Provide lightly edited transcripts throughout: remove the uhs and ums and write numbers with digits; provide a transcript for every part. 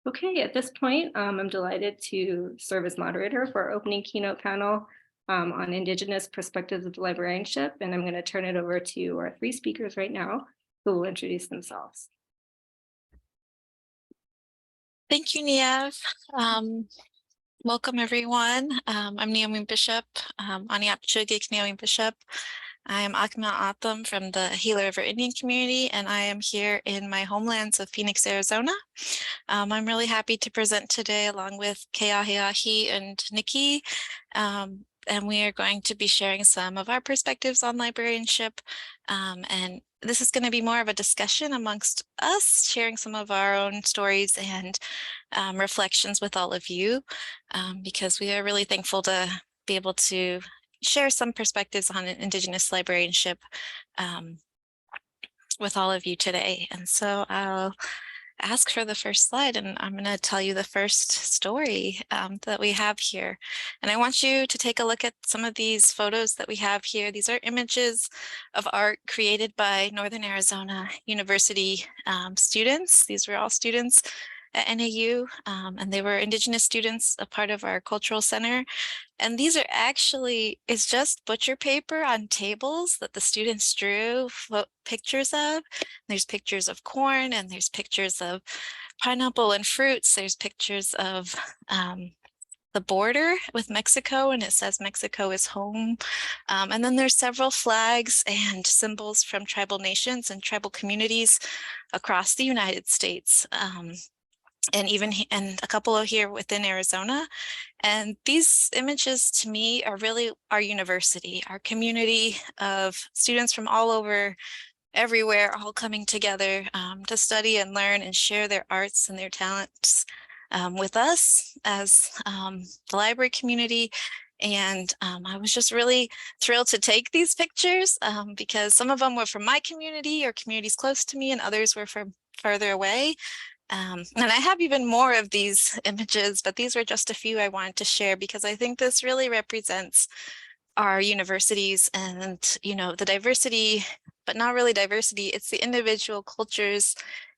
Okay, at this point, I'm delighted to serve as moderator for our opening keynote panel on Indigenous perspectives of librarianship, and I'm going to turn it over to our three speakers right now who will introduce themselves. Thank you, Niev. Welcome, everyone. I'm Naomi Bishop, Aniapchugik Naomi Bishop. I am Akma Atham from the Gila River Indian community, and I am here in my homelands of Phoenix, Arizona. I'm really happy to present today along with Keahiahi and Nikki, and we are going to be sharing some of our perspectives on librarianship. And this is going to be more of a discussion amongst us, sharing some of our own stories and reflections with all of you, because we are really thankful to be able to share some perspectives on Indigenous librarianship with all of you today. And so I'll ask for the first slide, and I'm going to tell you the first story that we have here. And I want you to take a look at some of these photos that we have here. These are images of art created by Northern Arizona University students. These were all students at NAU, and they were Indigenous students, a part of our cultural center. And these are actually, it's just butcher paper on tables that the students drew pictures of. There's pictures of corn, and there's pictures of pineapple and fruits. There's pictures of the border with Mexico, and it says Mexico is home. And then there's several flags and symbols from tribal nations and tribal communities across the United States. And a couple of here within Arizona. And these images to me are really our university, our community of students from all over, everywhere, all coming together to study and learn and share their arts and their talents with us as the library community. And I was just really thrilled to take these pictures because some of them were from my community or communities close to me, and others were from further away. And I have even more of these images, but these were just a few I wanted to share because I think this really represents our universities and, the diversity, but not really diversity. It's the individual cultures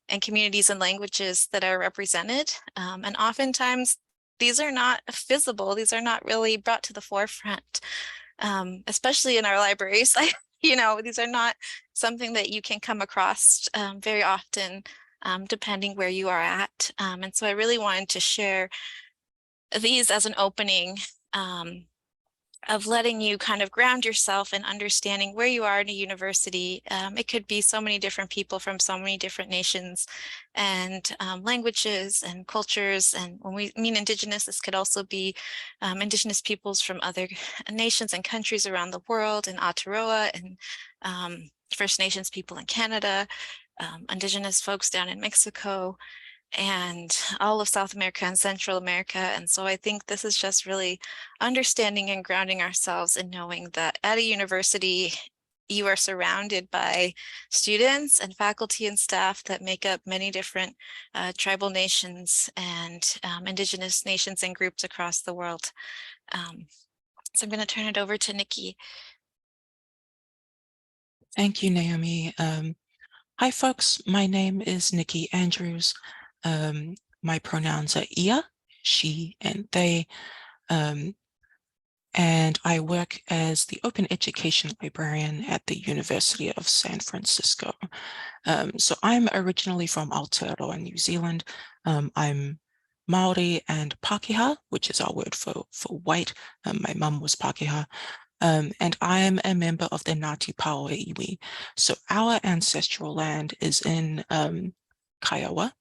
and communities and languages that are represented. And oftentimes these are not visible. These are not really brought to the forefront, especially in our libraries. These are not something that you can come across very often. Depending where you are at. And so I really wanted to share these as an opening of letting you kind of ground yourself in understanding where you are in a university. It could be so many different people from so many different nations and languages and cultures. And when we mean Indigenous, this could also be Indigenous peoples from other nations and countries around the world, in Aotearoa and First Nations people in Canada. Indigenous folks down in Mexico and all of South America and Central America. And so I think this is just really understanding and grounding ourselves and knowing that at a university, you are surrounded by students and faculty and staff that make up many different tribal nations and Indigenous nations and groups across the world. So I'm going to turn it over to Nikki. Thank you, Naomi. Hi, folks. My name is Nikki Andrews. My pronouns are ia, she, and they. And I work as the Open Education Librarian at the University of San Francisco. So I'm originally from Aotearoa, New Zealand. I'm Maori and Pākehā, which is our word for white. My mum was Pākehā. And I am a member of the Ngāti Pāoe Iwi. So our ancestral land is in Kaiawa,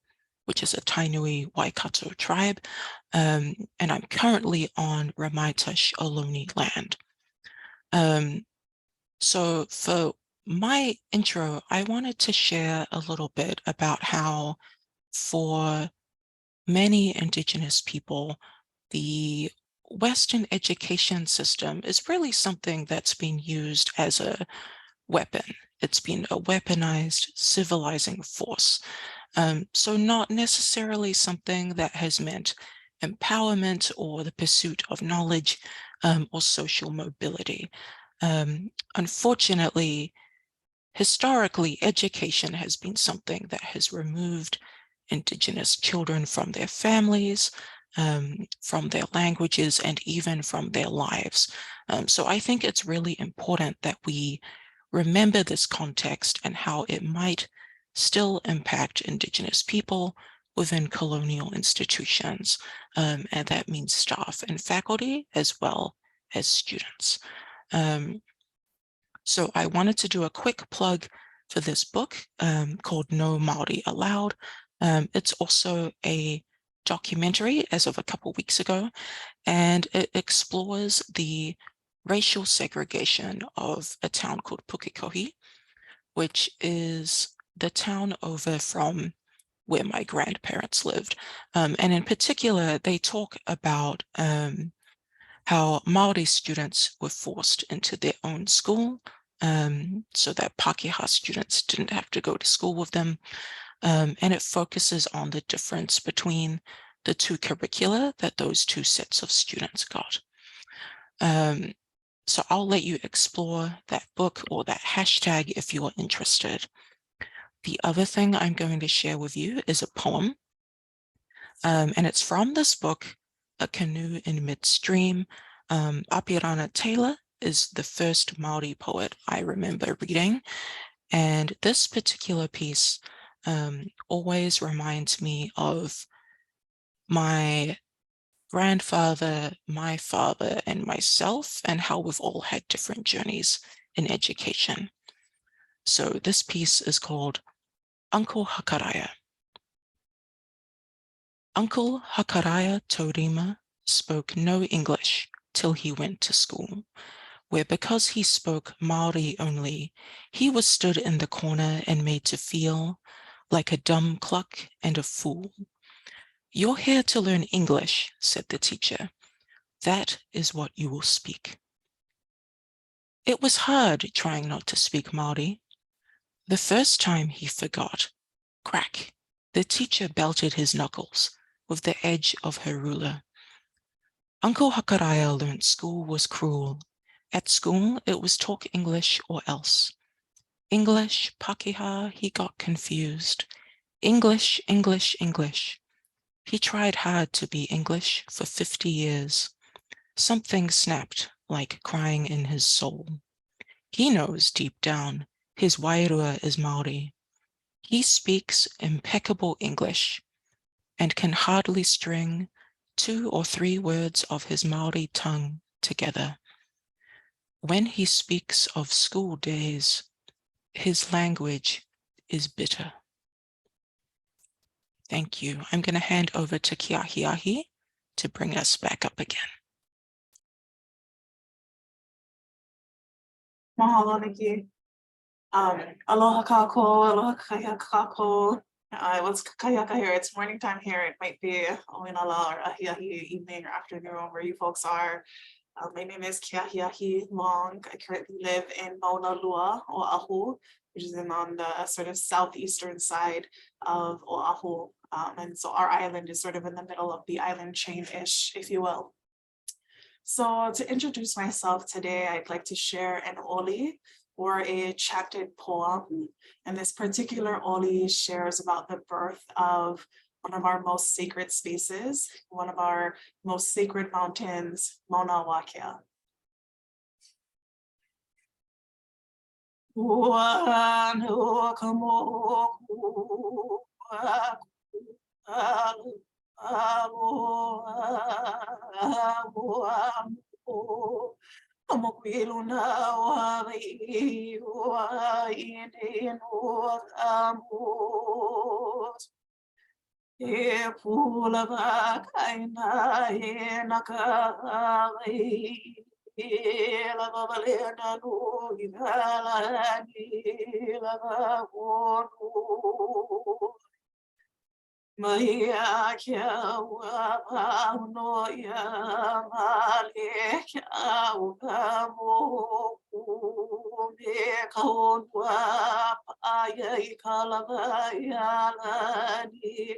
which is a Tainui Waikato tribe. And I'm currently on Ramaitash Ohlone land. So for my intro, I wanted to share a little bit about how for many Indigenous people, the Western education system is really something that's been used as a weapon. It's been a weaponized civilizing force. So not necessarily something that has meant empowerment or the pursuit of knowledge or social mobility. Unfortunately, historically, education has been something that has removed Indigenous children from their families, from their languages, and even from their lives. So I think it's really important that we remember this context and how it might still impact Indigenous people within colonial institutions, and that means staff and faculty as well as students. So I wanted to do a quick plug for this book called No Māori Allowed. It's also a documentary as of a couple weeks ago, and it explores the racial segregation of a town called Pukekohe, which is the town over from where my grandparents lived. And in particular, they talk about how Māori students were forced into their own school, so that Pākehā students didn't have to go to school with them. And it focuses on the difference between the two curricula that those two sets of students got. So I'll let you explore that book or that hashtag if you're interested. The other thing I'm going to share with you is a poem, and it's from this book, A Canoe in Midstream. Apirana Taylor is the first Māori poet I remember reading, and this particular piece always reminds me of my grandfather, my father, and myself, and how we've all had different journeys in education. So this piece is called Uncle Hakaraya. Uncle Hakaraya Taurima spoke no English till he went to school, where because he spoke Māori only, he was stood in the corner and made to feel like a dumb cluck and a fool. You're here to learn English, said the teacher. That is what you will speak. It was hard trying not to speak Māori. The first time he forgot, crack, the teacher belted his knuckles with the edge of her ruler. Uncle Hakaraya learned school was cruel. At school, it was talk English or else. English, Pākehā, he got confused. English, English, English. He tried hard to be English for 50 years. Something snapped like crying in his soul. He knows deep down his wairua is Māori. He speaks impeccable English and can hardly string 2 or 3 words of his Māori tongue together. When he speaks of school days, his language is bitter. Thank you. I'm going to hand over to Keahiahi to bring us back up again. Mahalo, Nikki. Aloha kako, aloha kaya kako. Let's kayaka here. It's morning time here. It might be oinala or ahiahi evening or afternoon where you folks are. My name is Keahiahi Long. I currently live in Mauna Lua, Oahu, which is on the sort of southeastern side of Oahu. And so our island is sort of in the middle of the island chain-ish, if you will. So to introduce myself today, I'd like to share an oli, or a chanted poem. And this particular oli shares about the birth of one of our most sacred spaces, one of our most sacred mountains, Mauna Wakea. Amokwiluna wari wa ine no amos. E pula ba kaina e nakai. E la babalena no igala ni la ba wonu. Maria kia wa no ya male kia wa mo me kaon wa ya ikala ya lani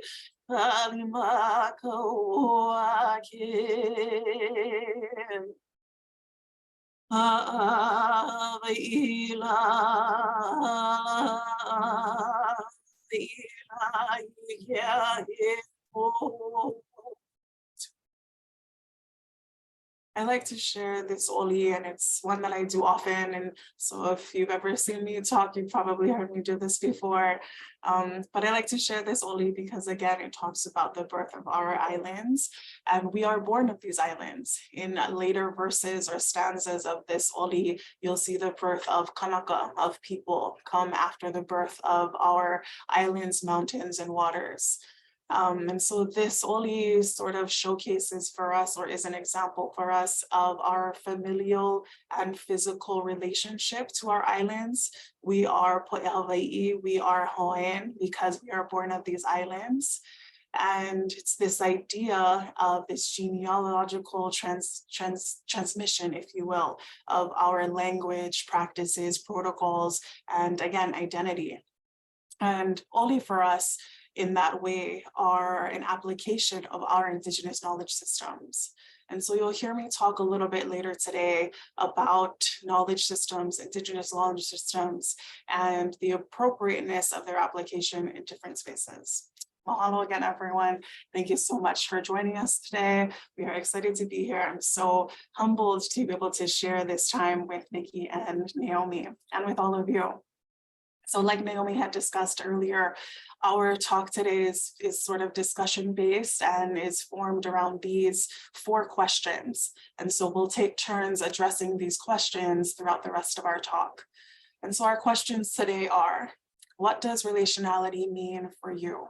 alima ko ake ila I like to share this oli, and it's one that I do often. And so if you've ever seen me talk, you've probably heard me do this before. But I like to share this oli because, again, it talks about the birth of our islands. And we are born of these islands. In later verses or stanzas of this oli, you'll see the birth of kanaka, of people, come after the birth of our islands, mountains, and waters. And so this oli sort of showcases for us, or is an example for us, of our familial and physical relationship to our islands. We are Hawaii, we are Hawaiian because we are born of these islands. And it's this idea of this genealogical transmission, if you will, of our language, practices, protocols, and again, identity. And oli for us, in that way, are an application of our Indigenous knowledge systems. And so you'll hear me talk a little bit later today about knowledge systems, Indigenous knowledge systems, and the appropriateness of their application in different spaces. Mahalo again, everyone. Thank you so much for joining us today. We are excited to be here. I'm so humbled to be able to share this time with Nikki and Naomi and with all of you. So like Naomi had discussed earlier, our talk today is sort of discussion based and is formed around these 4 questions. And so we'll take turns addressing these questions throughout the rest of our talk. And so our questions today are, what does relationality mean for you?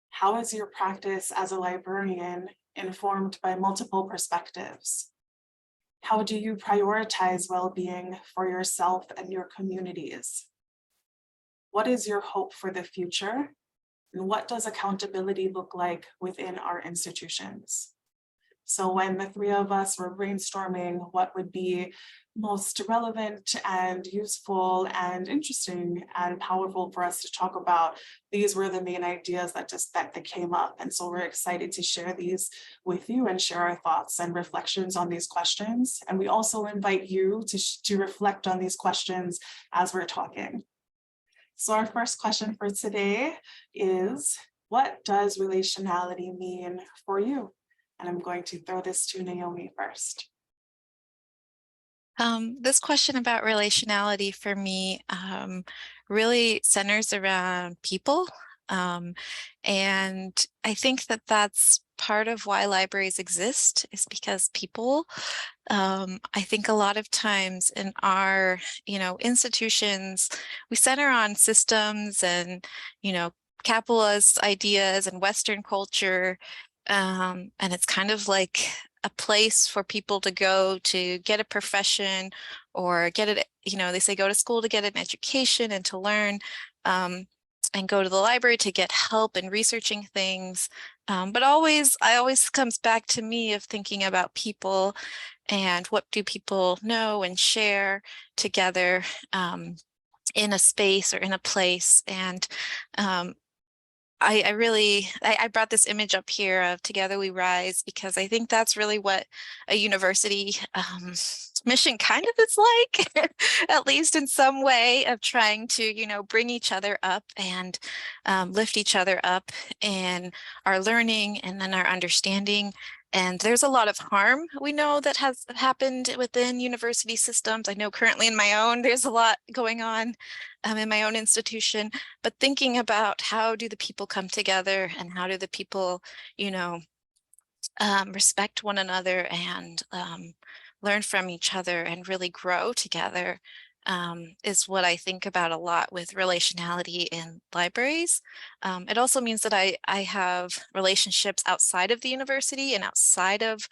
How is your practice as a librarian informed by multiple perspectives? How do you prioritize well-being for yourself and your communities? What is your hope for the future? And what does accountability look like within our institutions? So when the 3 of us were brainstorming what would be most relevant and useful and interesting and powerful for us to talk about, these were the main ideas that came up. And so we're excited to share these with you and share our thoughts and reflections on these questions. And we also invite you to reflect on these questions as we're talking. So our first question for today is, what does relationality mean for you? And I'm going to throw this to Naomi first. This question about relationality for me really centers around people. And I think that that's part of why libraries exist, is because people. I think a lot of times in our, institutions, we center on systems and, capitalist ideas and Western culture. And it's kind of like a place for people to go to get a profession or get it, they say go to school to get an education and to learn, and go to the library to get help in researching things. But I always comes back to me of thinking about people and what do people know and share together in a space or in a place. And I brought this image up here of Together We Rise, because I think that's really what a university mission kind of is like, at least in some way, of trying to, bring each other up and lift each other up in our learning and then our understanding. And there's a lot of harm we know that has happened within university systems. I know currently in my own, there's a lot going on in my own institution, but thinking about how do the people come together and how do the people, respect one another and learn from each other and really grow together is what I think about a lot with relationality in libraries. It also means that I have relationships outside of the university and outside of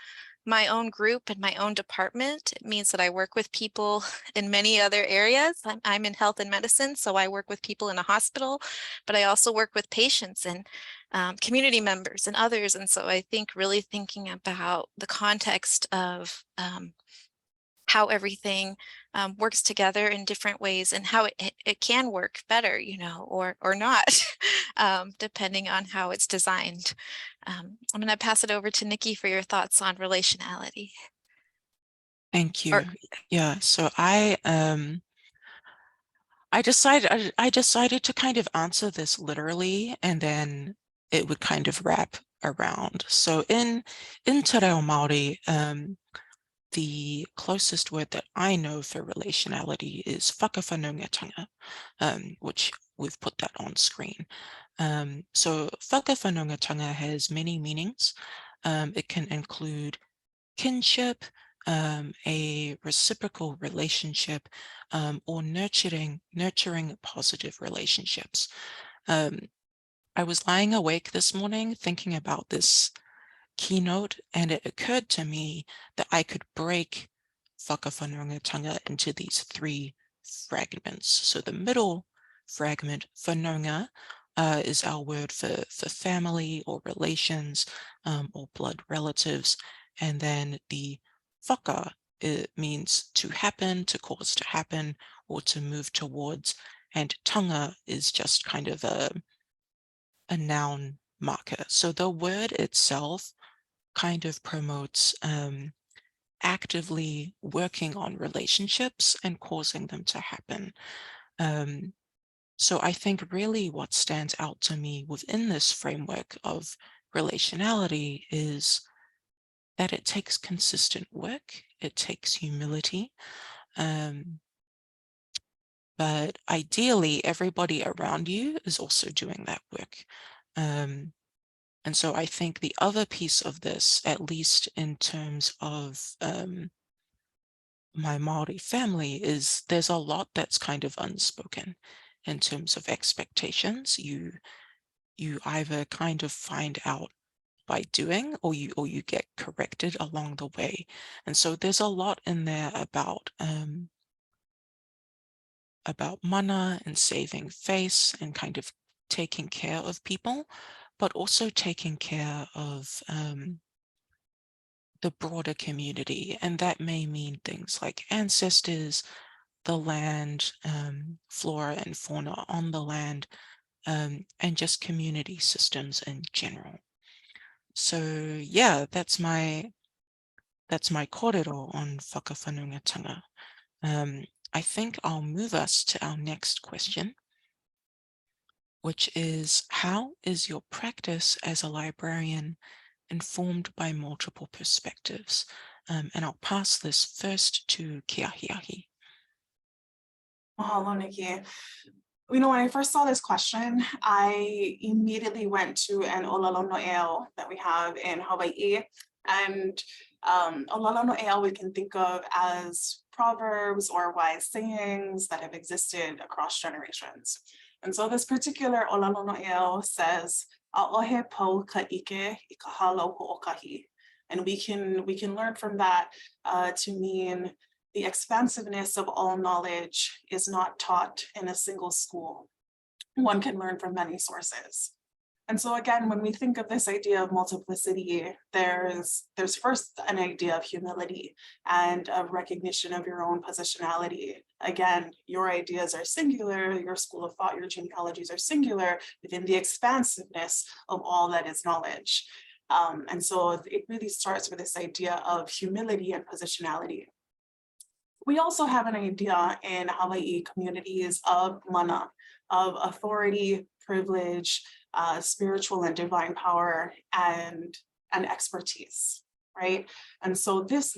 my own group and my own department. It means that I work with people in many other areas. I'm in health and medicine, so I work with people in a hospital, but I also work with patients and community members and others. And so I think really thinking about the context of how everything works together in different ways and how it can work better, or not, depending on how it's designed. I'm going to pass it over to Nikki for your thoughts on relationality. Thank you. Yeah, so I I decided to kind of answer this literally, and then it would kind of wrap around. So in Te Reo Māori, the closest word that I know for relationality is whakawhanungatanga, which we've put that on screen. So whakawhanungatanga has many meanings. It can include kinship, a reciprocal relationship, or nurturing positive relationships. I was lying awake this morning thinking about this keynote, and it occurred to me that I could break whakawhanungatanga into these 3 fragments. So the middle fragment, whanunga, is our word for family or relations, or blood relatives. And then the whaka, it means to happen, to cause to happen, or to move towards. And tanga is just kind of a noun marker. So the word itself kind of promotes actively working on relationships and causing them to happen. So I think really what stands out to me within this framework of relationality is that it takes consistent work, it takes humility, but ideally everybody around you is also doing that work. And so I think the other piece of this, at least in terms of my Maori family, is there's a lot that's kind of unspoken in terms of expectations. You either kind of find out by doing, or you get corrected along the way. And so there's a lot in there about mana and saving face and kind of taking care of people, but also taking care of the broader community. And that may mean things like ancestors, the land, flora and fauna on the land, and just community systems in general. So yeah, that's my kōrero on whakawhanungatanga. I think I'll move us to our next question, which is, how is your practice as a librarian informed by multiple perspectives? And I'll pass this first to Keahiahi. Mahalo, Nikki. You know, when I first saw this question, I immediately went to an olalo no'eo that we have in Hawaiʻi. And olalo no'eo we can think of as proverbs or wise sayings that have existed across generations. And so this particular olalo no'eo says, "A'ohe po ka ike I ka halo ho'okahi." And we can learn from that to mean the expansiveness of all knowledge is not taught in a single school. One can learn from many sources. And so again, when we think of this idea of multiplicity, there's first an idea of humility and of recognition of your own positionality. Again, your ideas are singular, your school of thought, your genealogies are singular within the expansiveness of all that is knowledge. And so it really starts with this idea of humility and positionality. We also have an idea in Hawaiʻi communities of mana, of authority, privilege, spiritual and divine power, and expertise, right? And so this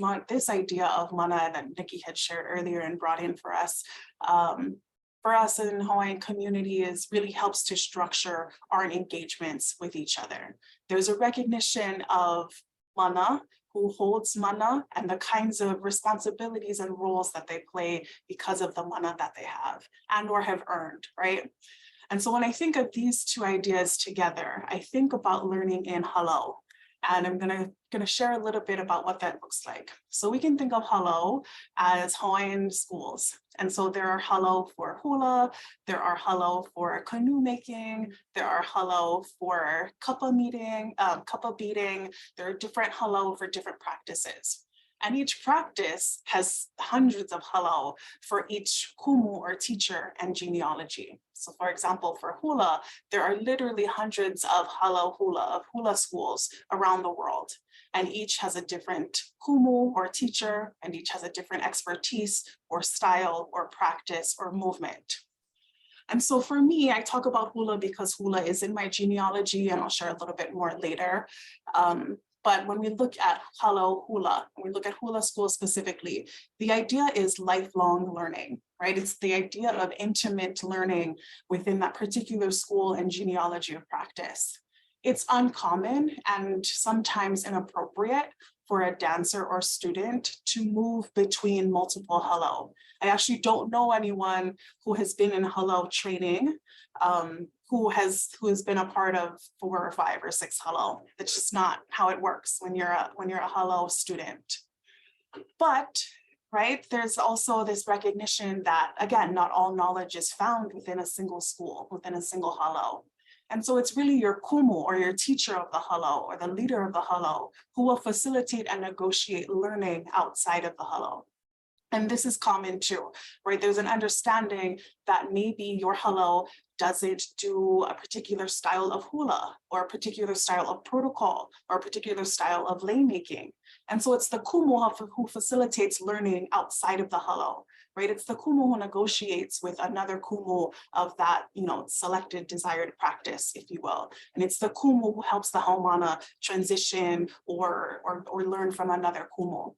idea of mana that Nikki had shared earlier and brought in for us in Hawaiian communities really helps to structure our engagements with each other. There's a recognition of mana, who holds mana, and the kinds of responsibilities and roles that they play because of the mana that they have and or have earned, right? And so when I think of these 2 ideas together, I think about learning in halo. And I'm gonna share a little bit about what that looks like. So we can think of halo as Hawaiian schools. And so there are halo for hula, there are halo for canoe making, there are halo for kapa beating, there are different halo for different practices. And each practice has hundreds of halo for each kumu or teacher and genealogy. So for example, for hula, there are literally hundreds of hula schools around the world. And each has a different kumu or teacher, and each has a different expertise or style or practice or movement. And so for me, I talk about hula because hula is in my genealogy, and I'll share a little bit more later. But when we look at hula, when we look at hula school specifically, the idea is lifelong learning, right? It's the idea of intimate learning within that particular school and genealogy of practice. It's uncommon and sometimes inappropriate for a dancer or student to move between multiple halo. I actually don't know anyone who has been in halo training who has been a part of 4 or 5 or 6 halo. That's just not how it works when you're a halo student. But right, there's also this recognition that, again, not all knowledge is found within a single school, within a single halo. And so it's really your kumu, or your teacher of the halo, or the leader of the halo, who will facilitate and negotiate learning outside of the halo. And this is common too, right? There's an understanding that maybe your halo doesn't do a particular style of hula, or a particular style of protocol, or a particular style of lay making. And so it's the kumu who facilitates learning outside of the halo, right? It's the kumu who negotiates with another kumu of that, selected desired practice, if you will. And it's the kumu who helps the haumana transition or learn from another kumu.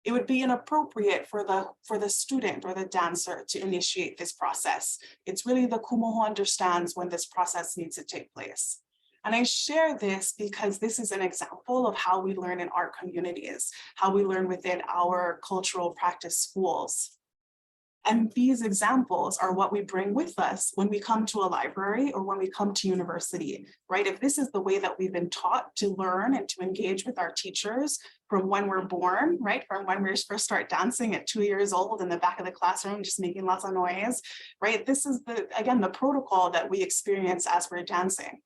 It would be inappropriate for the student or the dancer to initiate this process. It's really the kumu who understands when this process needs to take place. And I share this because this is an example of how we learn in our communities, how we learn within our cultural practice schools. And these examples are what we bring with us when we come to a library or when we come to university, right? If this is the way that we've been taught to learn and to engage with our teachers from when we're born, right? From when we first start dancing at 2 years old in the back of the classroom, just making lots of noise, right? This is again, the protocol that we experience as we're dancing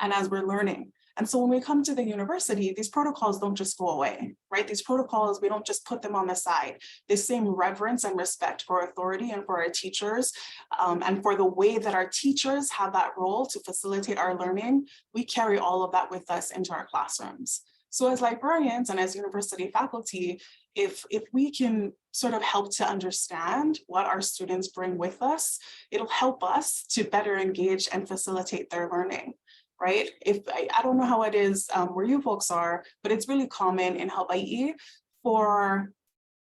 and as we're learning. And so when we come to the university, these protocols don't just go away, right? These protocols, we don't just put them on the side. The same reverence and respect for authority and for our teachers, and for the way that our teachers have that role to facilitate our learning, we carry all of that with us into our classrooms. So as librarians and as university faculty, if we can sort of help to understand what our students bring with us, it'll help us to better engage and facilitate their learning. Right? If I don't know how it is where you folks are, but it's really common in Hawaiʻi for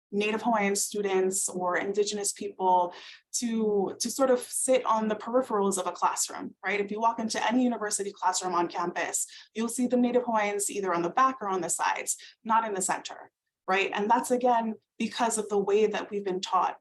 Native Hawaiian students or Indigenous people to sort of sit on the peripherals of a classroom, right? If you walk into any university classroom on campus, you'll see the Native Hawaiians either on the back or on the sides, not in the center, right? And that's again, because of the way that we've been taught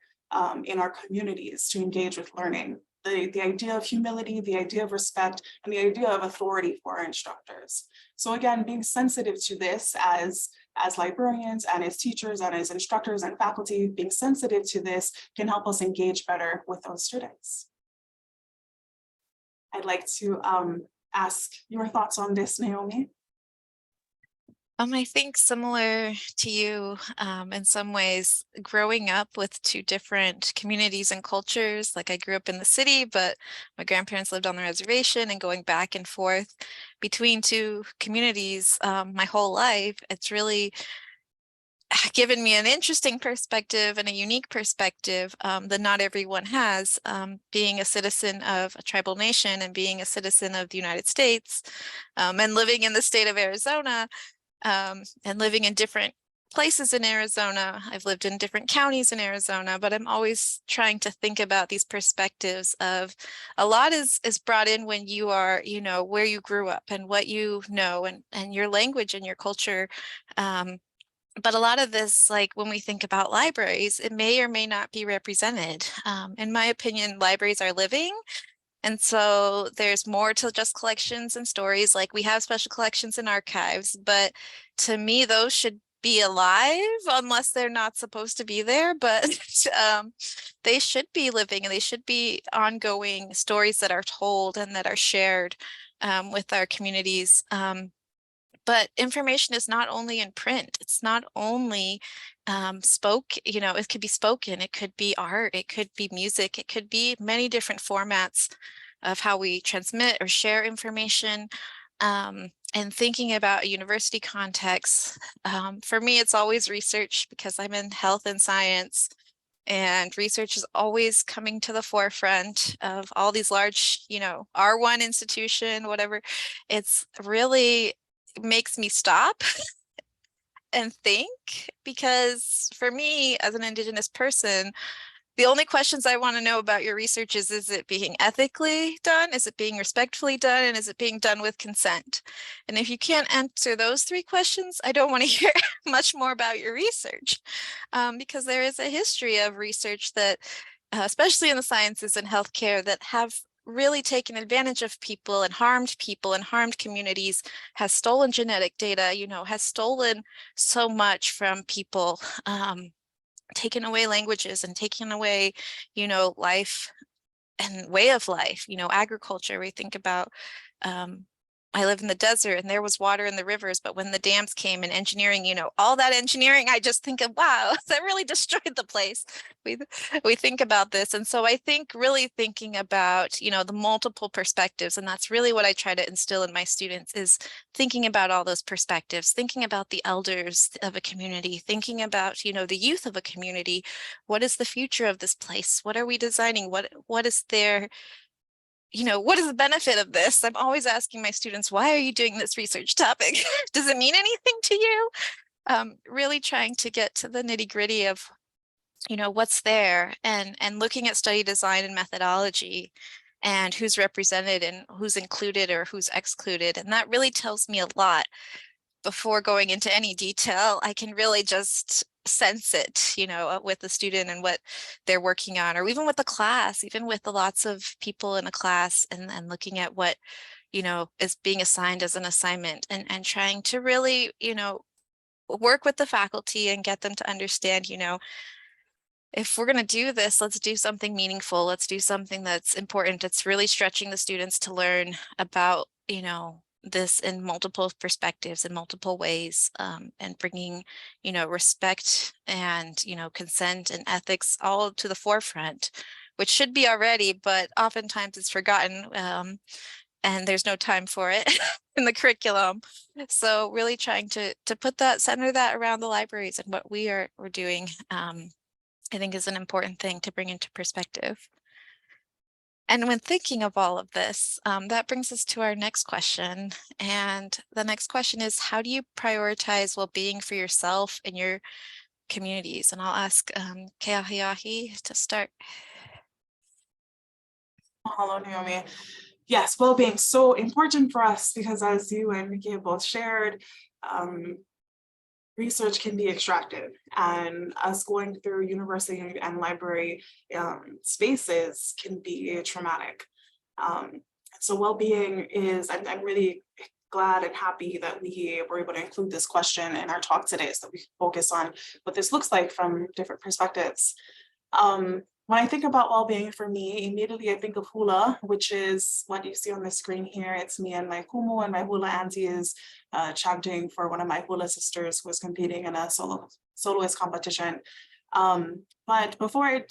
in our communities to engage with learning. The idea of humility, the idea of respect, and the idea of authority for our instructors. So again, being sensitive to this as librarians and as teachers and as instructors and faculty, being sensitive to this can help us engage better with those students. I'd like to ask your thoughts on this, Naomi. I think similar to you, in some ways, growing up with 2 different communities and cultures. Like I grew up in the city, but my grandparents lived on the reservation, and going back and forth between 2 communities my whole life, it's really given me an interesting perspective and a unique perspective that not everyone has, being a citizen of a tribal nation and being a citizen of the United States, and living in the state of Arizona. And living in different places in Arizona. I've lived in different counties in Arizona, but I'm always trying to think about these perspectives of a lot is brought in when you are, where you grew up and what you know, and your language and your culture. But a lot of this, like when we think about libraries, it may or may not be represented. In my opinion, libraries are living. And so there's more to just collections and stories. Like we have special collections and archives, but to me, those should be alive unless they're not supposed to be there. But they should be living, and they should be ongoing stories that are told and that are shared with our communities. But information is not only in print. It's not only it could be spoken, it could be art, it could be music, it could be many different formats of how we transmit or share information. And thinking about a university context, for me, it's always research because I'm in health and science. and research is always coming to the forefront of all these large, R1 institution, whatever. It's really makes me stop and think, because for me as an Indigenous person, the only questions I want to know about your research is it being ethically done? Is it being respectfully done? And is it being done with consent? And if you can't answer those three questions, I don't want to hear much more about your research, because there is a history of research that, especially in the sciences and healthcare, that have really taken advantage of people and harmed communities, has stolen genetic data, has stolen so much from people. Taken away languages and taken away, life and way of life, agriculture. We think about, I live in the desert and there was water in the rivers, but when the dams came and engineering, all that engineering, I just think of, wow, that really destroyed the place. We think about this. And so I think really thinking about, the multiple perspectives, and that's really what I try to instill in my students, is thinking about all those perspectives, thinking about the elders of a community, thinking about, the youth of a community. What is the future of this place? What are we designing? What is there? What is the benefit of this? I'm always asking my students, why are you doing this research topic? Does it mean anything to you? Really trying to get to the nitty gritty of, what's there, and looking at study design and methodology and who's represented and who's included or who's excluded. And that really tells me a lot. Before going into any detail, I can really just sense it, with the student and what they're working on, or even with the class, even with the lots of people in a class, and looking at what, is being assigned as an assignment, and trying to really, work with the faculty and get them to understand, if we're going to do this, let's do something meaningful. Let's do something that's important. It's really stretching the students to learn about, this in multiple perspectives, in multiple ways, and bringing, respect and, consent and ethics all to the forefront, which should be already, but oftentimes it's forgotten, and there's no time for it in the curriculum. So really trying to put that, center that around the libraries and what we're doing, I think is an important thing to bring into perspective. And when thinking of all of this, that brings us to our next question. And the next question is, how do you prioritize well-being for yourself and your communities? And I'll ask Keahiahi to start. Hello, Naomi. Yes, well-being so important for us because, as you and Nikki have both shared, research can be extractive, and us going through university and library spaces can be traumatic. So well-being is, I'm really glad and happy that we were able to include this question in our talk today, so that we can focus on what this looks like from different perspectives. When I think about well-being for me, immediately I think of hula, which is what you see on the screen here. It's me and my kumu, and my hula auntie is chanting for one of my hula sisters who was competing in a soloist competition. But before I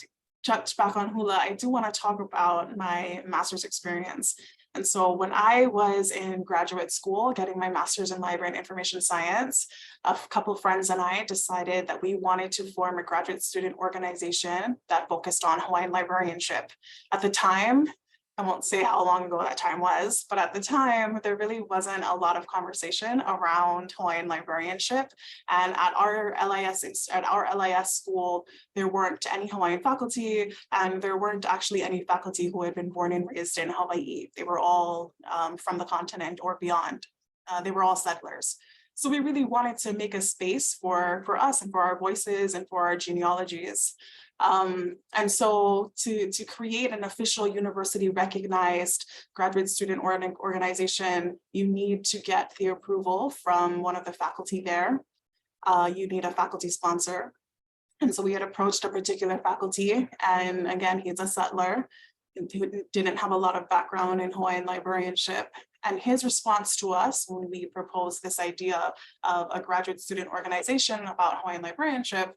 touch back on hula, I do want to talk about my master's experience. And so when I was in graduate school getting my master's in library and information science, a couple of friends and I decided that we wanted to form a graduate student organization that focused on Hawaiian librarianship. At the time, I won't say how long ago that time was, but at the time, there really wasn't a lot of conversation around Hawaiian librarianship. And at our LIS school, there weren't any Hawaiian faculty, and there weren't actually any faculty who had been born and raised in Hawaii. They were all from the continent or beyond. They were all settlers. So we really wanted to make a space for us and for our voices and for our genealogies. And so to create an official university recognized graduate student organization, you need to get the approval from one of the faculty there. You need a faculty sponsor. And so we had approached a particular faculty, and again, he's a settler who didn't have a lot of background in Hawaiian librarianship. And his response to us when we proposed this idea of a graduate student organization about Hawaiian librarianship,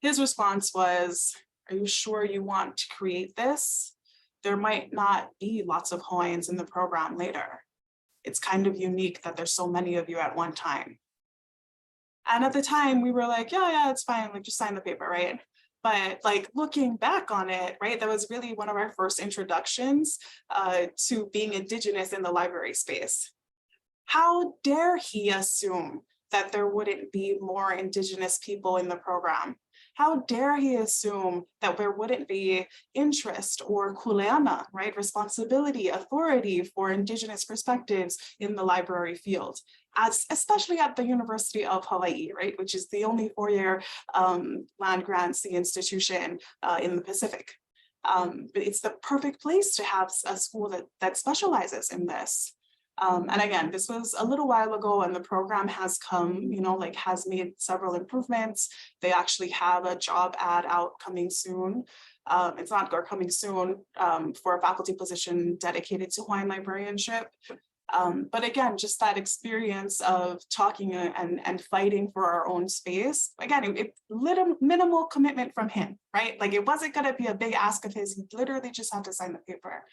his response was, "Are you sure you want to create this? There might not be lots of Hawaiians in the program later. It's kind of unique that there's so many of you at one time." And at the time we were like, yeah, it's fine, like just sign the paper, right? But like looking back on it, right, that was really one of our first introductions to being Indigenous in the library space. How dare he assume that there wouldn't be more Indigenous people in the program? How dare he assume that there wouldn't be interest or kuleana, right, responsibility, authority for Indigenous perspectives in the library field, especially at the University of Hawaii, right, which is the only four-year land granting institution in the Pacific. But it's the perfect place to have a school that specializes in this. And again, this was a little while ago and the program has come, you know, like has made several improvements. They actually have a job ad out coming soon. It's not coming soon for a faculty position dedicated to Hawaiian librarianship. But again, just that experience of talking and fighting for our own space. Again, it little minimal commitment from him, right? Like it wasn't going to be a big ask of his. He literally just had to sign the paper.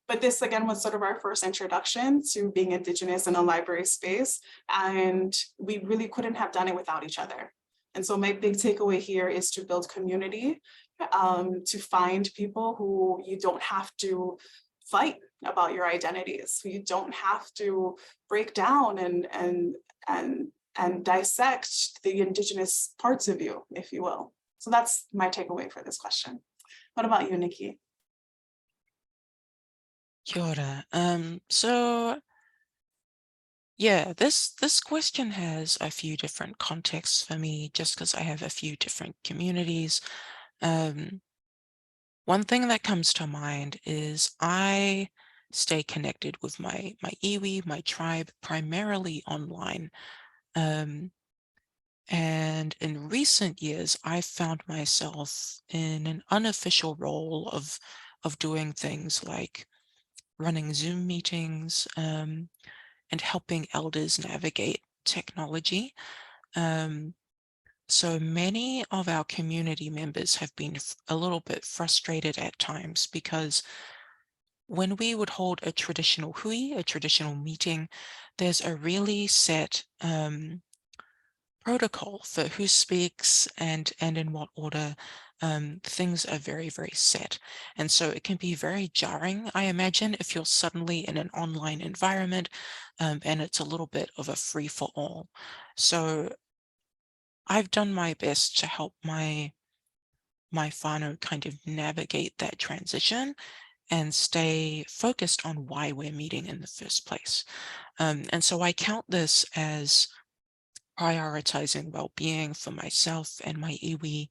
But this again was sort of our first introduction to being Indigenous in a library space, and we really couldn't have done it without each other. And so my big takeaway here is to build community, to find people who you don't have to fight about your identities, who you don't have to break down and dissect the Indigenous parts of you, if you will. So that's my takeaway for this question. What about you, Nikki? Kia ora. So yeah, this question has a few different contexts for me, just because I have a few different communities. One thing that comes to mind is I stay connected with my iwi, my tribe, primarily online. And in recent years, I've found myself in an unofficial role of doing things like running Zoom meetings and helping elders navigate technology. So many of our community members have been a little bit frustrated at times because when we would hold a traditional hui, a traditional meeting, there's a really set protocol for who speaks and in what order. Things are very, very set. And so it can be very jarring, I imagine, if you're suddenly in an online environment and it's a little bit of a free for all. So I've done my best to help my whānau kind of navigate that transition and stay focused on why we're meeting in the first place. And so I count this as prioritizing well-being for myself and my iwi,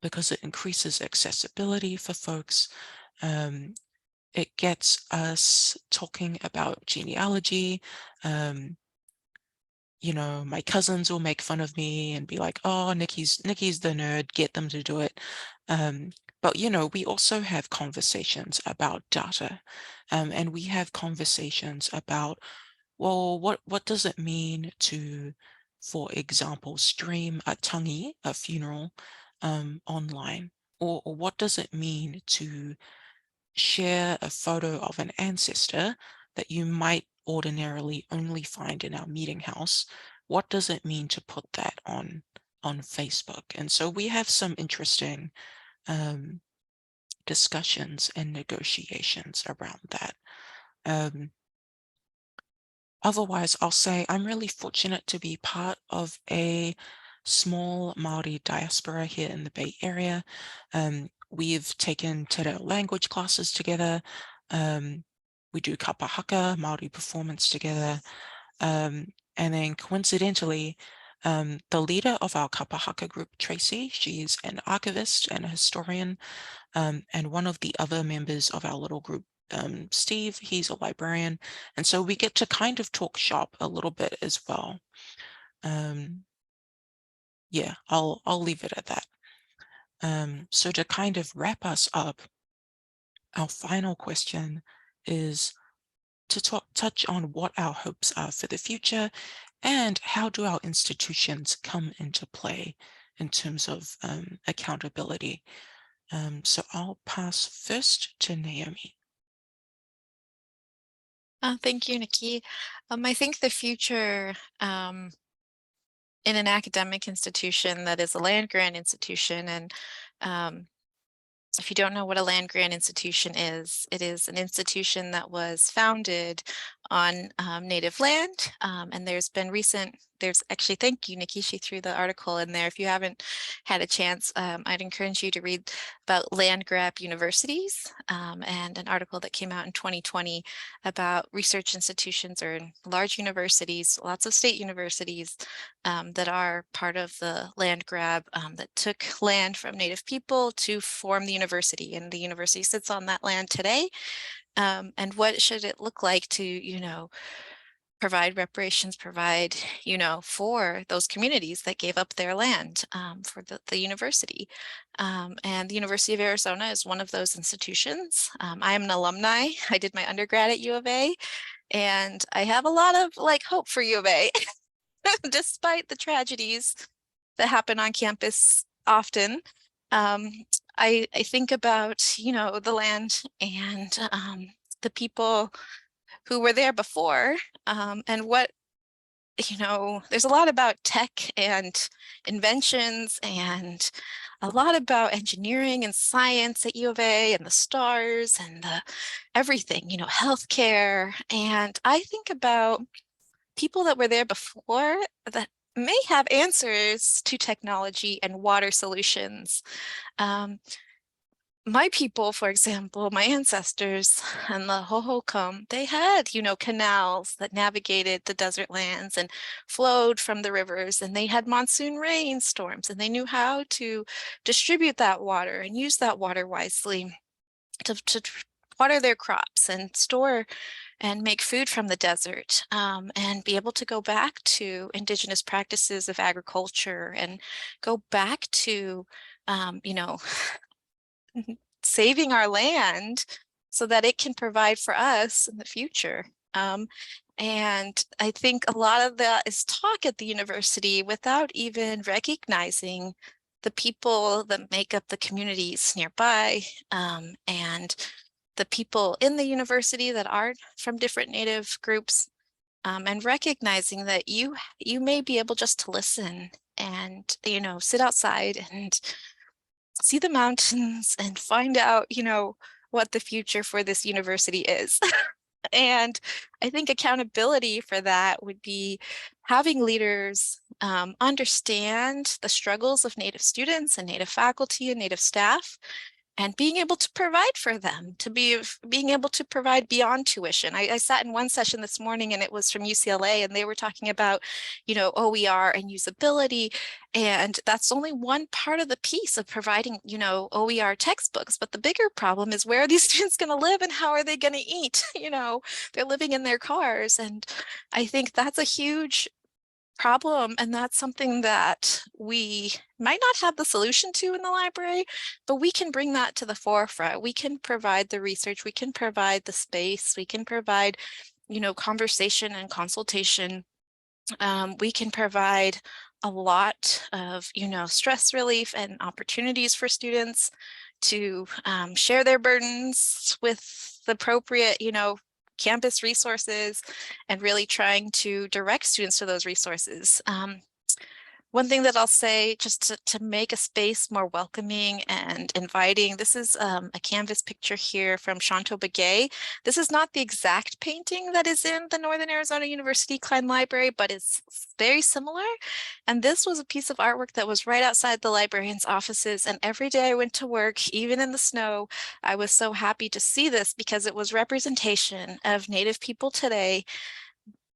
because it increases accessibility for folks. It gets us talking about genealogy. You know, my cousins will make fun of me and be like, oh, Nikki's the nerd, get them to do it. But, you know, we also have conversations about data, and we have conversations about, well, what does it mean to, for example, stream a tangi, a funeral, online? Or what does it mean to share a photo of an ancestor that you might ordinarily only find in our meeting house? What does it mean to put that on Facebook? And so we have some interesting discussions and negotiations around that. Otherwise, I'll say I'm really fortunate to be part of a small Maori diaspora here in the Bay Area. We've taken te reo language classes together. We do kapa haka, Maori performance together. And then coincidentally, the leader of our kapa haka group, Tracy, she's an archivist and a historian. And one of the other members of our little group, Steve, he's a librarian. And so we get to kind of talk shop a little bit as well. Yeah, I'll leave it at that. So to kind of wrap us up, our final question is to touch on what our hopes are for the future and how do our institutions come into play in terms of accountability. So I'll pass first to Naomi. Thank you, Nikki. I think the future in an academic institution that is a land-grant institution. And if you don't know what a land-grant institution is, it is an institution that was founded on native land. And there's actually, thank you, Nikki, she threw the article in there. If you haven't had a chance, I'd encourage you to read about land-grant universities, and an article that came out in 2020 about research institutions or large universities, lots of state universities that are part of the land grab that took land from Native people to form the university. And the university sits on that land today. And what should it look like to, provide reparations, for those communities that gave up their land for the university. And the University of Arizona is one of those institutions. I am an alumni. I did my undergrad at U of A, and I have a lot of hope for U of A, despite the tragedies that happen on campus often. I think about, the land and the people who were there before, and what, there's a lot about tech and inventions and a lot about engineering and science at U of A and the stars and the everything, healthcare. And I think about people that were there before that may have answers to technology and water solutions. My people, for example, my ancestors and the Hohokam, they had, canals that navigated the desert lands and flowed from the rivers, and they had monsoon rainstorms, and they knew how to distribute that water and use that water wisely to water their crops and store and make food from the desert, and be able to go back to indigenous practices of agriculture and go back to, saving our land so that it can provide for us in the future. And I think a lot of that is taught at the university without even recognizing the people that make up the communities nearby, and the people in the university that are from different Native groups, and recognizing that you may be able just to listen and, sit outside and see the mountains and find out, what the future for this university is. And I think accountability for that would be having leaders understand the struggles of Native students and Native faculty and Native staff, and being able to provide for them, being able to provide beyond tuition. I sat in one session this morning, and it was from UCLA, and they were talking about, OER and usability. And that's only one part of the piece of providing, OER textbooks. But the bigger problem is, where are these students going to live and how are they going to eat? They're living in their cars. And I think that's a huge problem, and that's something that we might not have the solution to in the library, but we can bring that to the forefront. We can provide the research, we can provide the space, we can provide, conversation and consultation. We can provide a lot of, stress relief and opportunities for students to share their burdens with the appropriate, campus resources, and really trying to direct students to those resources. One thing that I'll say, just to make a space more welcoming and inviting, this is a canvas picture here from Shanto Begay. This is not the exact painting that is in the Northern Arizona University Klein Library, but it's very similar. And this was a piece of artwork that was right outside the librarian's offices. And every day I went to work, even in the snow, I was so happy to see this, because it was representation of Native people today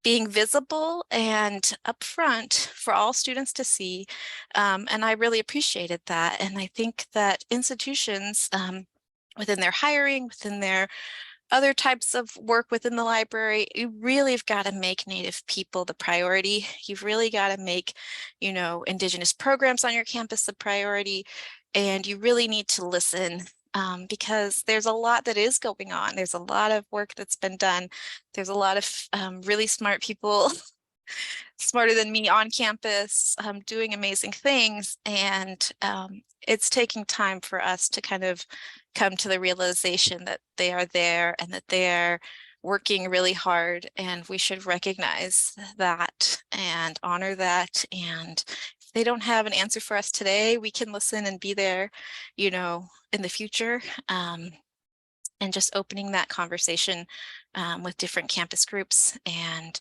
being visible and upfront for all students to see. And I really appreciated that. And I think that institutions, within their hiring, within their other types of work within the library, you really have got to make Native people the priority. You've really got to make, Indigenous programs on your campus the priority. And you really need to listen, because there's a lot that is going on. There's a lot of work that's been done. There's a lot of really smart people, smarter than me, on campus, doing amazing things. And it's taking time for us to kind of come to the realization that they are there, and that they're working really hard, and we should recognize that and honor that. And if they don't have an answer for us today, we can listen and be there, you know, in the future. And just opening that conversation with different campus groups and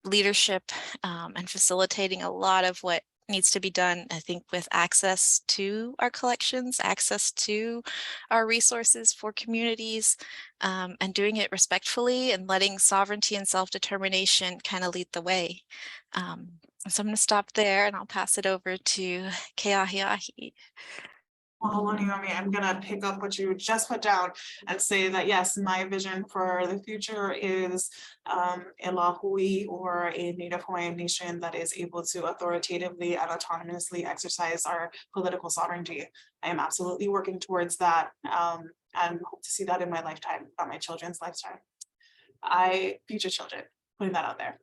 leadership, and facilitating a lot of what needs to be done, I think, with access to our collections, access to our resources for communities, and doing it respectfully and letting sovereignty and self-determination kind of lead the way. So I'm going to stop there and I'll pass it over to Keahiahi. Well, hello, Naomi. I'm going to pick up what you just put down and say that, yes, my vision for the future is a Hui, or a Native Hawaiian nation that is able to authoritatively and autonomously exercise our political sovereignty. I am absolutely working towards that, and hope to see that in my lifetime, not my children's lifetime. Future children, putting that out there.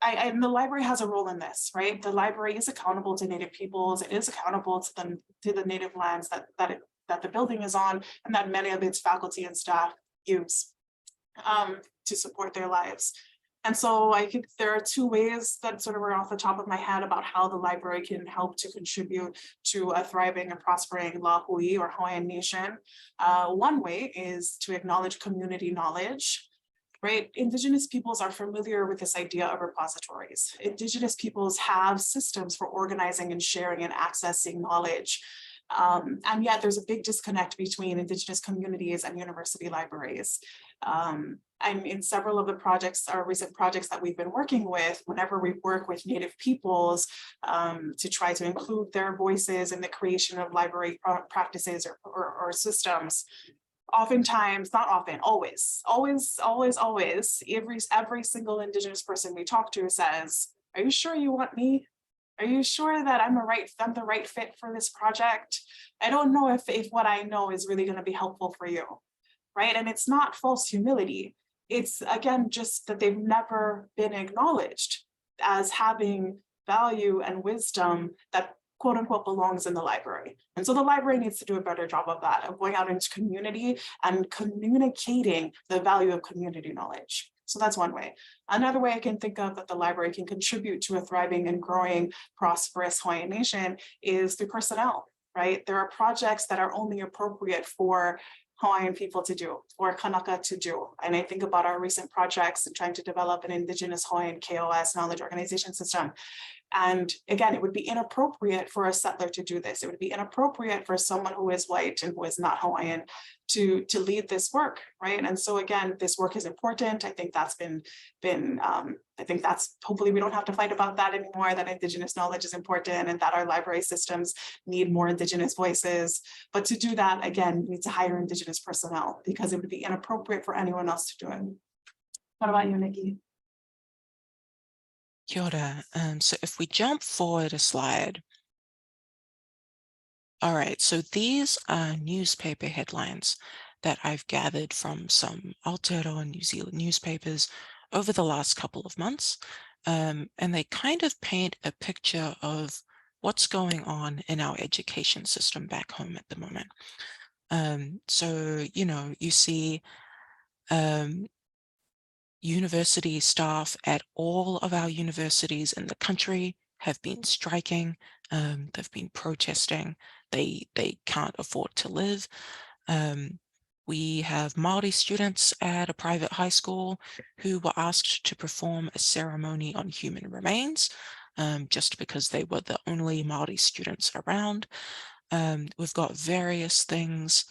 And the library has a role in this, right? The library is accountable to Native peoples. It is accountable to the Native lands that the building is on, and that many of its faculty and staff use to support their lives. And so I think there are two ways that sort of are off the top of my head about how the library can help to contribute to a thriving and prospering Hui, or Hawaiian nation. One way is to acknowledge community knowledge. Right? Indigenous peoples are familiar with this idea of repositories. Indigenous peoples have systems for organizing and sharing and accessing knowledge. And yet there's a big disconnect between Indigenous communities and university libraries. And in several of the projects, our recent projects that we've been working with, whenever we work with Native peoples to try to include their voices in the creation of library practices or systems, oftentimes, not often, always, every single Indigenous person we talk to says, "Are you sure you want me? Are you sure that I'm the right fit for this project? I don't know if what I know is really going to be helpful for you," right? And it's not false humility. It's, again, just that they've never been acknowledged as having value and wisdom that, quote unquote, belongs in the library. And so the library needs to do a better job of that, of going out into community and communicating the value of community knowledge. So that's one way. Another way I can think of that the library can contribute to a thriving and growing, prosperous Hawaiian nation is through personnel, right? There are projects that are only appropriate for Hawaiian people to do, or Kanaka to do. And I think about our recent projects and trying to develop an Indigenous Hawaiian KOS knowledge organization system. And again, it would be inappropriate for a settler to do this. It would be inappropriate for someone who is white and who is not Hawaiian to lead this work, right? And so again, this work is important. I think that's I think that's, hopefully we don't have to fight about that anymore, that Indigenous knowledge is important and that our library systems need more Indigenous voices. But to do that, again, we need to hire Indigenous personnel because it would be inappropriate for anyone else to do it. What about you, Nikki? Kia ora. So if we jump forward a slide. All right, so these are newspaper headlines that I've gathered from some Aotearoa and New Zealand newspapers over the last couple of months. And they kind of paint a picture of what's going on in our education system back home at the moment. So, you know, you see university staff at all of our universities in the country have been striking, they've been protesting, they can't afford to live. We have Māori students at a private high school who were asked to perform a ceremony on human remains just because they were the only Māori students around. We've got various things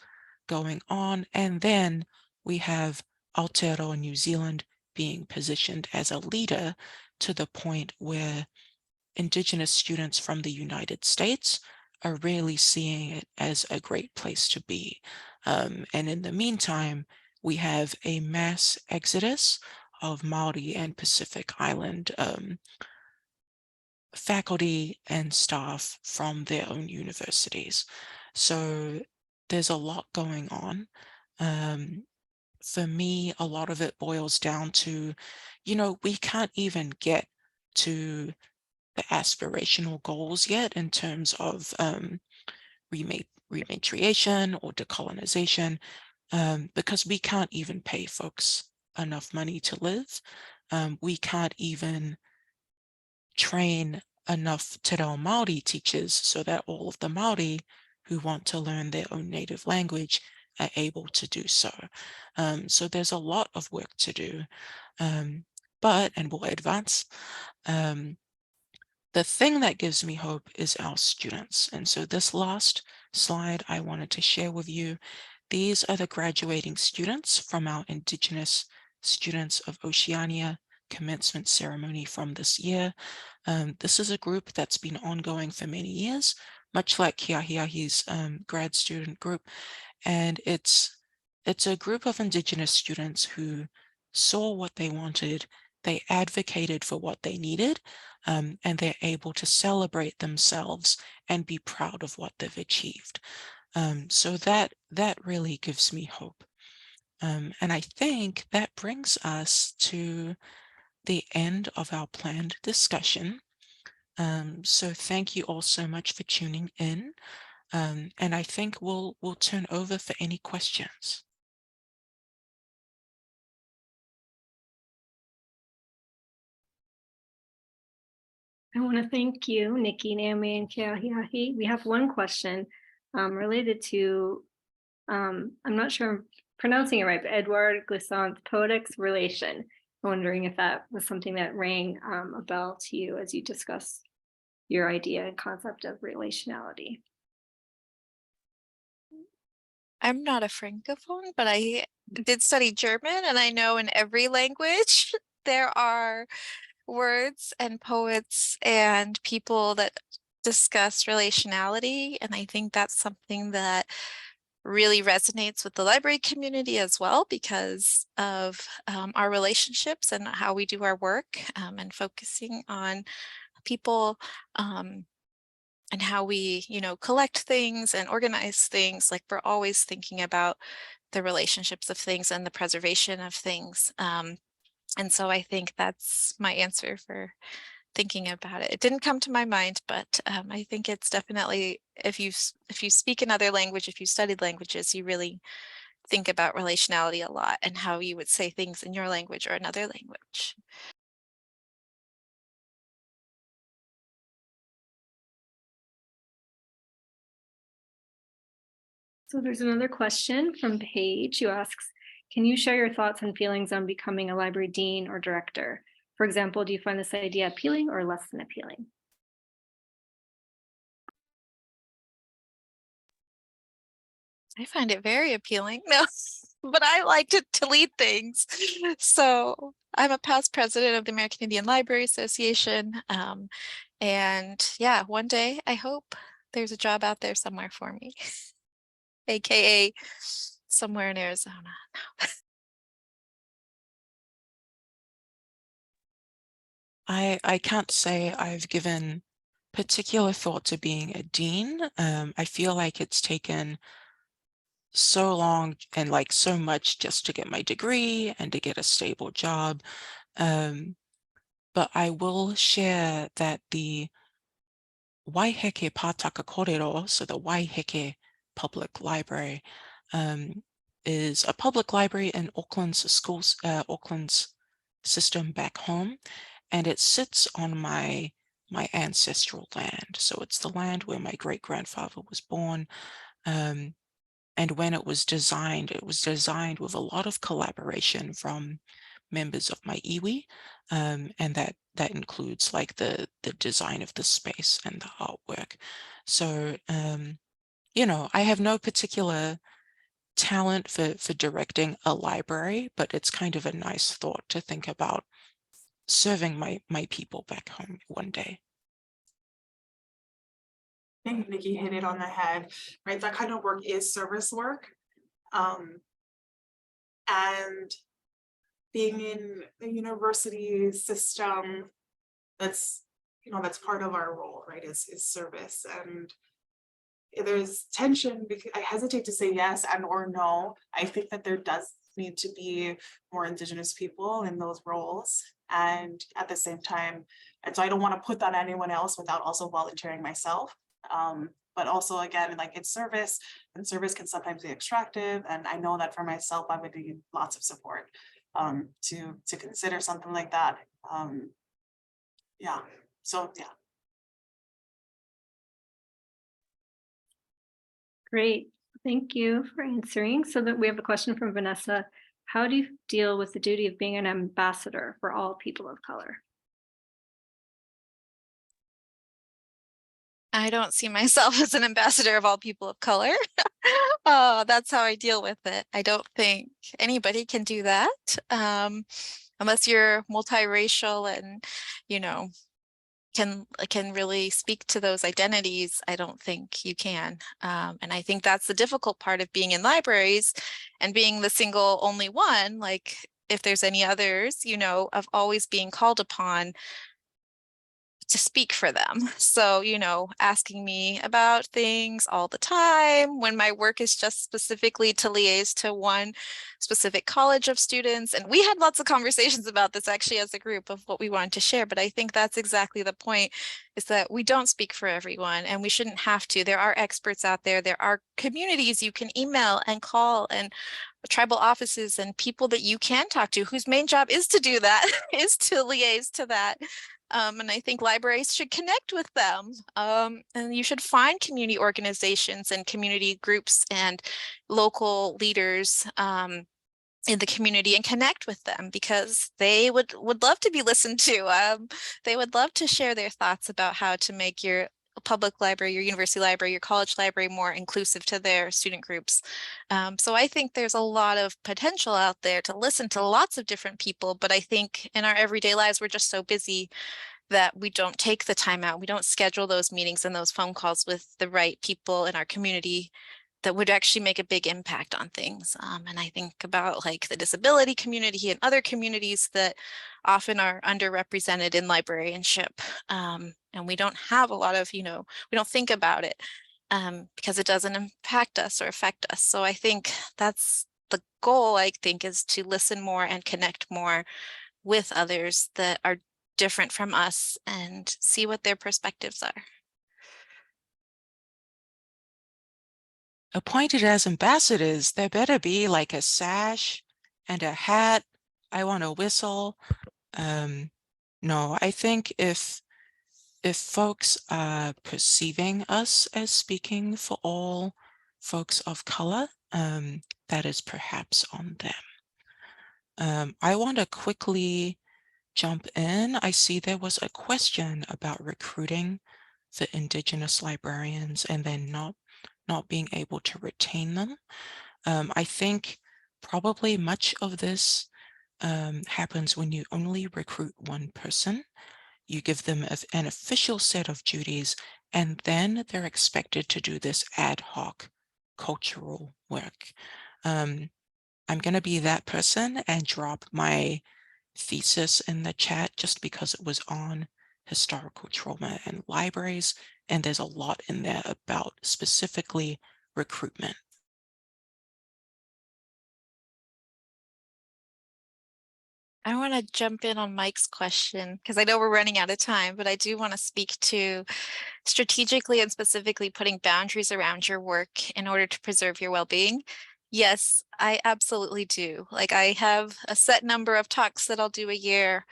going on, and then we have Aotearoa New Zealand being positioned as a leader to the point where Indigenous students from the United States are really seeing it as a great place to be. And in the meantime, we have a mass exodus of Māori and Pacific Island faculty and staff from their own universities. So there's a lot going on. For me, a lot of it boils down to, you know, we can't even get to the aspirational goals yet in terms of rematriation or decolonization. because we can't even pay folks enough money to live. We can't even train enough Te Reo Māori teachers so that all of the Māori who want to learn their own native language are able to do so. So there's a lot of work to do, and we'll advance. The thing that gives me hope is our students. And so this last slide I wanted to share with you, these are the graduating students from our Indigenous Students of Oceania commencement ceremony from this year. This is a group that's been ongoing for many years, much like Keahiahi's grad student group. And it's a group of Indigenous students who saw what they wanted, they advocated for what they needed, and they're able to celebrate themselves and be proud of what they've achieved. So that really gives me hope. And I think that brings us to the end of our planned discussion. So thank you all so much for tuning in. And I think we'll turn over for any questions. I want to thank you, Nikki, Naomi, and Keahiahi. We have one question related to, I'm not sure I'm pronouncing it right, but Edward Glissant's Poetics Relation. I'm wondering if that was something that rang a bell to you as you discuss your idea and concept of relationality. I'm not a Francophone, but I did study German, and I know in every language there are words and poets and people that discuss relationality. And I think that's something that really resonates with the library community as well, because of our relationships and how we do our work, and focusing on people and how we, collect things and organize things. Like, we're always thinking about the relationships of things and the preservation of things. And so I think that's my answer for thinking about it. It didn't come to my mind, but I think it's definitely, if you speak another language, if you studied languages, you really think about relationality a lot and how you would say things in your language or another language. So there's another question from Paige who asks, can you share your thoughts and feelings on becoming a library dean or director? For example, do you find this idea appealing or less than appealing? I find it very appealing. No, but I like to lead things. So I'm a past president of the American Indian Library Association. And yeah, one day I hope there's a job out there somewhere for me, AKA somewhere in Arizona. I can't say I've given particular thought to being a dean. I feel like it's taken so long and like so much just to get my degree and to get a stable job. But I will share that the Waiheke Pātaka Kōrero, so the Waiheke Public Library, is a public library in Auckland's schools, Auckland's system back home, and it sits on my ancestral land. So it's the land where my great-grandfather was born. And when it was designed with a lot of collaboration from members of my iwi, and that includes like the design of the space and the artwork. So I have no particular talent for directing a library, but it's kind of a nice thought to think about serving my people back home one day. I think Nikki hit it on the head, right? That kind of work is service work. And being in the university system, that's part of our role, right? Is service. And there's tension because I hesitate to say yes and or no. I think that there does need to be more Indigenous people in those roles. And at the same time, and so I don't want to put that on anyone else without also volunteering myself. but also again, like it's service, and service can sometimes be extractive. And I know that for myself, I would need lots of support to consider something like that. Yeah, so yeah. Great, thank you for answering. So that we have a question from Vanessa. How do you deal with the duty of being an ambassador for all people of color? I don't see myself as an ambassador of all people of color. That's how I deal with it. I don't think anybody can do that unless you're multiracial and, you know, can really speak to those identities. I don't think you can. And I think that's the difficult part of being in libraries and being the single only one, like if there's any others, you know, of always being called upon to speak for them. So, you know, asking me about things all the time when my work is just specifically to liaise to one specific college of students. And we had lots of conversations about this actually as a group of what we wanted to share. But I think that's exactly the point, is that we don't speak for everyone and we shouldn't have to. There are experts out there. There are communities you can email and call, and tribal offices and people that you can talk to whose main job is to do that, is to liaise to that. And I think libraries should connect with them. And you should find community organizations and community groups and local leaders in the community and connect with them, because they would love to be listened to. They would love to share their thoughts about how to make your public library, your university library, your college library more inclusive to their student groups. So I think there's a lot of potential out there to listen to lots of different people, but I think in our everyday lives, we're just so busy that we don't take the time out. We don't schedule those meetings and those phone calls with the right people in our community that would actually make a big impact on things. And I think about like the disability community and other communities that often are underrepresented in librarianship. And we don't have a lot of, you know, we don't think about it because it doesn't impact us or affect us. So I think that's the goal, I think, is to listen more and connect more with others that are different from us and see what their perspectives are. Appointed as ambassadors, there better be like a sash and a hat. I want a whistle. No, I think if folks are perceiving us as speaking for all folks of color, that is perhaps on them. I want to quickly jump in. I see there was a question about recruiting the Indigenous librarians and then not being able to retain them. I think probably much of this happens when you only recruit one person. You give them an official set of duties, and then they're expected to do this ad hoc cultural work. I'm going to be that person and drop my thesis in the chat just because it was on historical trauma and libraries, and there's a lot in there about specifically recruitment. I want to jump in on Mike's question because I know we're running out of time, but I do want to speak to strategically and specifically putting boundaries around your work in order to preserve your well-being. Yes, I absolutely do. Like, I have a set number of talks that I'll do a year.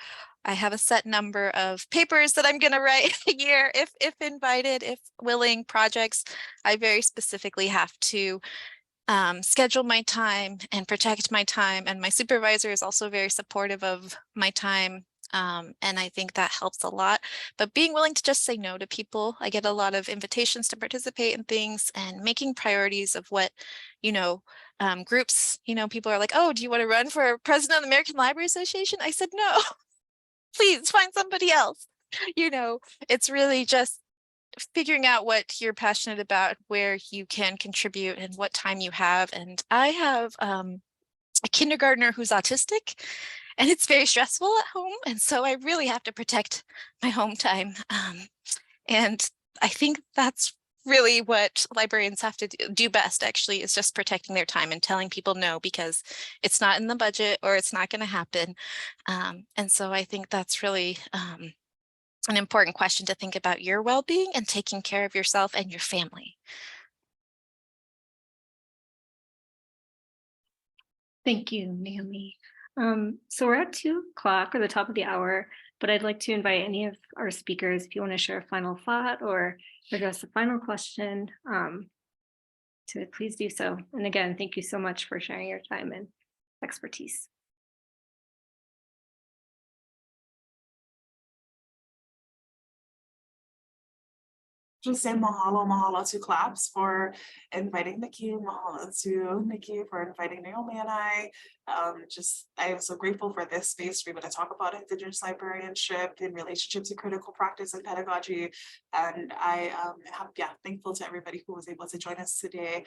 I have a set number of papers that I'm going to write a year, if invited, if willing, projects. I very specifically have to schedule my time and protect my time. And my supervisor is also very supportive of my time. And I think that helps a lot. But being willing to just say no to people, I get a lot of invitations to participate in things, and making priorities of what, you know, groups, you know, people are like, oh, do you want to run for president of the American Library Association? I said, no, please find somebody else. You know, it's really just figuring out what you're passionate about, where you can contribute, and what time you have. And I have a kindergartner who's autistic, and it's very stressful at home. And so I really have to protect my home time. And I think that's really what librarians have to do best, actually, is just protecting their time and telling people no, because it's not in the budget or it's not going to happen. And so I think that's really an important question to think about your well-being and taking care of yourself and your family. Thank you, Naomi. So we're at 2:00 or the top of the hour, but I'd like to invite any of our speakers, if you want to share a final thought or address a final question, to please do so. And again, thank you so much for sharing your time and expertise. Just say mahalo to Claps for inviting Nikki, mahalo to Nikki for inviting Naomi and I. I am so grateful for this space to be able to talk about Indigenous librarianship and relationships and critical practice and pedagogy. And I am thankful to everybody who was able to join us today.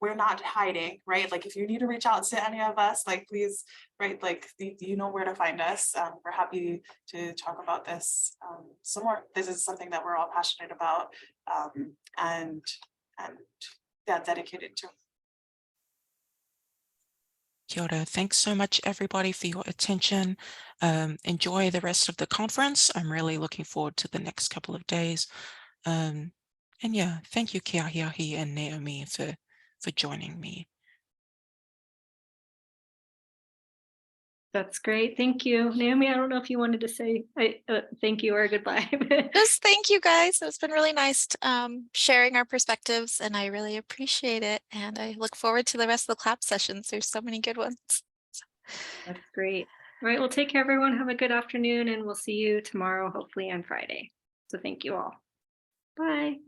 We're not hiding, right? Like if you need to reach out to any of us, like please, right? Like you know where to find us. We're happy to talk about this some more. This is something that we're all passionate about and dedicated to. Kia ora. Thanks so much, everybody, for your attention. Enjoy the rest of the conference. I'm really looking forward to the next couple of days. And yeah, thank you, Keahiahi and Naomi, for joining me. That's great. Thank you. Naomi, I don't know if you wanted to say thank you or goodbye. Just thank you guys. It's been really nice sharing our perspectives, and I really appreciate it. And I look forward to the rest of the clap sessions. There's so many good ones. That's great. All right. Well, take care, everyone. Have a good afternoon, and we'll see you tomorrow, hopefully on Friday. So thank you all. Bye.